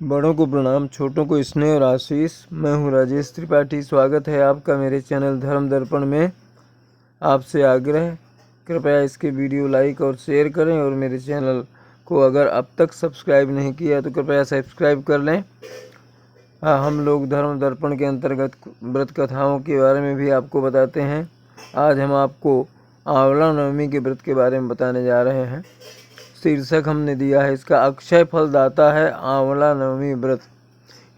बड़ों को प्रणाम, छोटों को स्नेह और आशीष। मैं हूं राजेश त्रिपाठी। स्वागत है आपका मेरे चैनल धर्म दर्पण में। आपसे आग्रह, कृपया इसके वीडियो लाइक और शेयर करें और मेरे चैनल को अगर अब तक सब्सक्राइब नहीं किया तो कृपया सब्सक्राइब कर लें। हम लोग धर्म दर्पण के अंतर्गत व्रत कथाओं के बारे में भी आपको बताते हैं। आज हम आपको आंवला नवमी के व्रत के बारे में बताने जा रहे हैं। शीर्षक हमने दिया है इसका, अक्षय फल दाता है आंवला नवमी व्रत।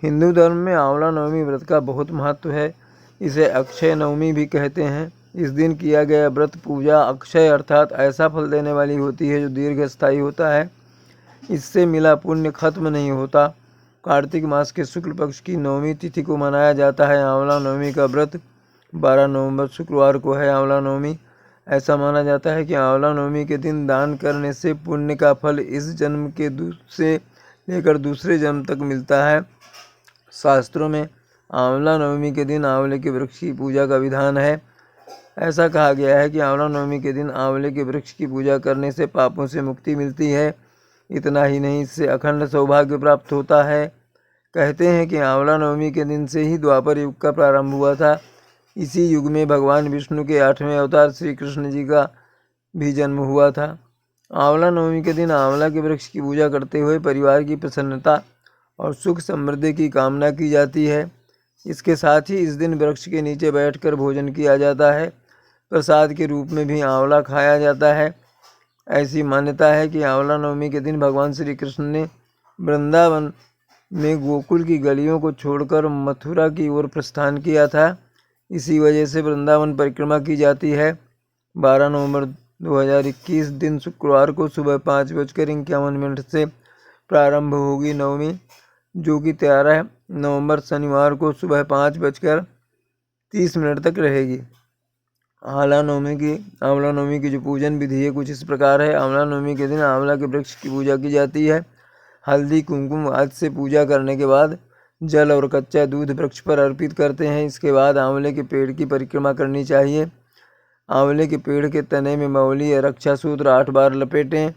हिंदू धर्म में आंवला नवमी व्रत का बहुत महत्व है। इसे अक्षय नवमी भी कहते हैं। इस दिन किया गया व्रत पूजा अक्षय अर्थात ऐसा फल देने वाली होती है जो दीर्घस्थायी होता है। इससे मिला पुण्य खत्म नहीं होता। कार्तिक मास के शुक्ल पक्ष की नवमी तिथि को मनाया जाता है आंवला नवमी का व्रत। 12 नवंबर शुक्रवार को है आंवला नवमी। ऐसा माना जाता है कि आंवला नवमी के दिन दान करने से पुण्य का फल इस जन्म के से लेकर दूसरे जन्म तक मिलता है। शास्त्रों में आंवला नवमी के दिन आंवले के वृक्ष की पूजा का विधान है। ऐसा कहा गया है कि आंवला नवमी के दिन आंवले के वृक्ष की पूजा करने से पापों से मुक्ति मिलती है। इतना ही नहीं, इससे अखंड सौभाग्य प्राप्त होता है। कहते हैं कि आंवला नवमी के दिन से ही द्वापर युग का प्रारंभ हुआ था। इसी युग में भगवान विष्णु के 8वें अवतार श्री कृष्ण जी का भी जन्म हुआ था। आंवला नवमी के दिन आंवला के वृक्ष की पूजा करते हुए परिवार की प्रसन्नता और सुख समृद्धि की कामना की जाती है। इसके साथ ही इस दिन वृक्ष के नीचे बैठकर भोजन किया जाता है। प्रसाद के रूप में भी आंवला खाया जाता है। ऐसी मान्यता है कि आंवला नवमी के दिन भगवान श्री कृष्ण ने वृंदावन में गोकुल की गलियों को छोड़कर मथुरा की ओर प्रस्थान किया था। इसी वजह से वृंदावन परिक्रमा की जाती है। 12 नवंबर 2021 दिन शुक्रवार को सुबह 5:51 से प्रारंभ होगी नवमी, जो कि 13 नवंबर शनिवार को सुबह 5:30 तक रहेगी। आंवला नवमी की जो पूजन विधि है कुछ इस प्रकार है। आंवला नवमी के दिन आंवला के वृक्ष की पूजा की जाती है। हल्दी कुमकुम आदि से पूजा करने के बाद जल और कच्चा दूध वृक्ष पर अर्पित करते हैं। इसके बाद आंवले के पेड़ की परिक्रमा करनी चाहिए। आंवले के पेड़ के तने में मौली या रक्षा सूत्र 8 बार लपेटें।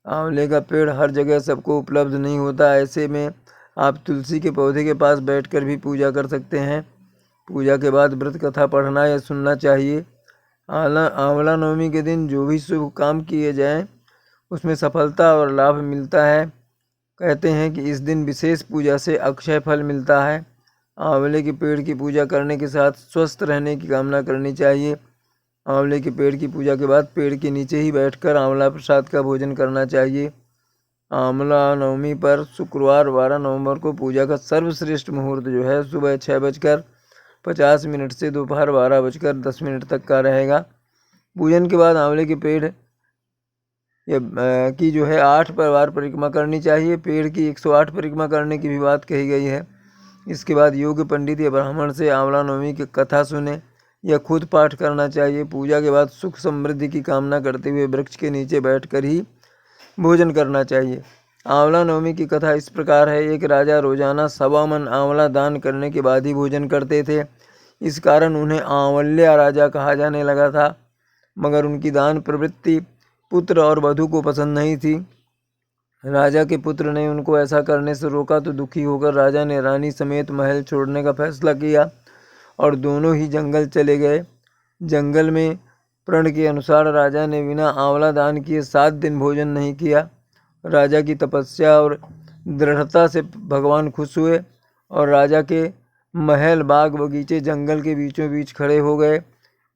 आंवले का पेड़ हर जगह सबको उपलब्ध नहीं होता। ऐसे में आप तुलसी के पौधे के पास बैठकर भी पूजा कर सकते हैं। पूजा के बाद व्रत कथा पढ़ना या सुनना चाहिए। आंवला नवमी के दिन जो भी शुभ काम किए जाएं उसमें सफलता और लाभ मिलता है। कहते हैं कि इस दिन विशेष पूजा से अक्षय फल मिलता है। आंवले के पेड़ की पूजा करने के साथ स्वस्थ रहने की कामना करनी चाहिए। आंवले के पेड़ की पूजा के बाद पेड़ के नीचे ही बैठकर आंवला प्रसाद का भोजन करना चाहिए। आंवला नवमी पर शुक्रवार 12 नवंबर को पूजा का सर्वश्रेष्ठ मुहूर्त जो है सुबह 6:50 से दोपहर 12:10 तक का रहेगा। पूजन के बाद आंवले के पेड़ की जो है 8 बार परिक्रमा करनी चाहिए। पेड़ की 108 परिक्रमा करने की भी बात कही गई है। इसके बाद योग्य पंडित या ब्राह्मण से आंवला नवमी की कथा सुने या खुद पाठ करना चाहिए। पूजा के बाद सुख समृद्धि की कामना करते हुए वृक्ष के नीचे बैठकर ही भोजन करना चाहिए। आंवला नवमी की कथा इस प्रकार है। एक राजा रोजाना 1.25 मन आंवला दान करने के बाद ही भोजन करते थे। इस कारण उन्हें आंवल्या राजा कहा जाने लगा था। मगर उनकी दान प्रवृत्ति पुत्र और वधू को पसंद नहीं थी। राजा के पुत्र ने उनको ऐसा करने से रोका तो दुखी होकर राजा ने रानी समेत महल छोड़ने का फैसला किया और दोनों ही जंगल चले गए। जंगल में प्रण के अनुसार राजा ने बिना आंवला दान किए 7 दिन भोजन नहीं किया। राजा की तपस्या और दृढ़ता से भगवान खुश हुए और राजा के महल बाग बगीचे जंगल के बीचों बीच खड़े हो गए।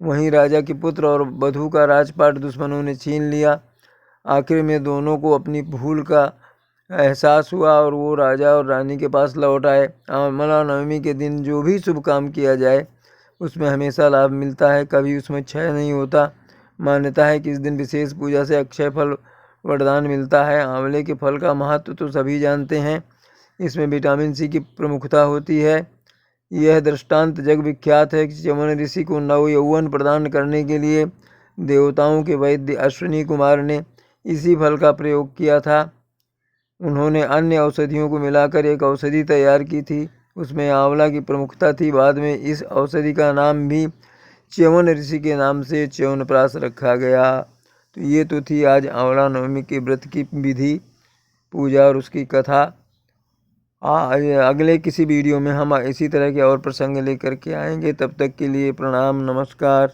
वहीं राजा के पुत्र और वधू का राजपाट दुश्मनों ने छीन लिया। आखिर में दोनों को अपनी भूल का एहसास हुआ और वो राजा और रानी के पास लौट आए। आंवला नवमी के दिन जो भी शुभ काम किया जाए उसमें हमेशा लाभ मिलता है, कभी उसमें क्षय नहीं होता। मान्यता है कि इस दिन विशेष पूजा से अक्षय फल वरदान मिलता है। आंवले के फल का महत्व तो सभी जानते हैं। इसमें विटामिन सी की प्रमुखता होती है। यह दृष्टांत जग विख्यात है कि च्यवन ऋषि को नव यौवन प्रदान करने के लिए देवताओं के वैद्य अश्विनी कुमार ने इसी फल का प्रयोग किया था। उन्होंने अन्य औषधियों को मिलाकर एक औषधि तैयार की थी। उसमें आंवला की प्रमुखता थी। बाद में इस औषधि का नाम भी च्यवन ऋषि के नाम से च्यवनप्राश रखा गया। तो ये तो थी आज आंवला नवमी के व्रत की विधि, पूजा और उसकी कथा। अगले किसी वीडियो में हम इसी तरह के और प्रसंग लेकर के आएंगे। तब तक के लिए प्रणाम, नमस्कार।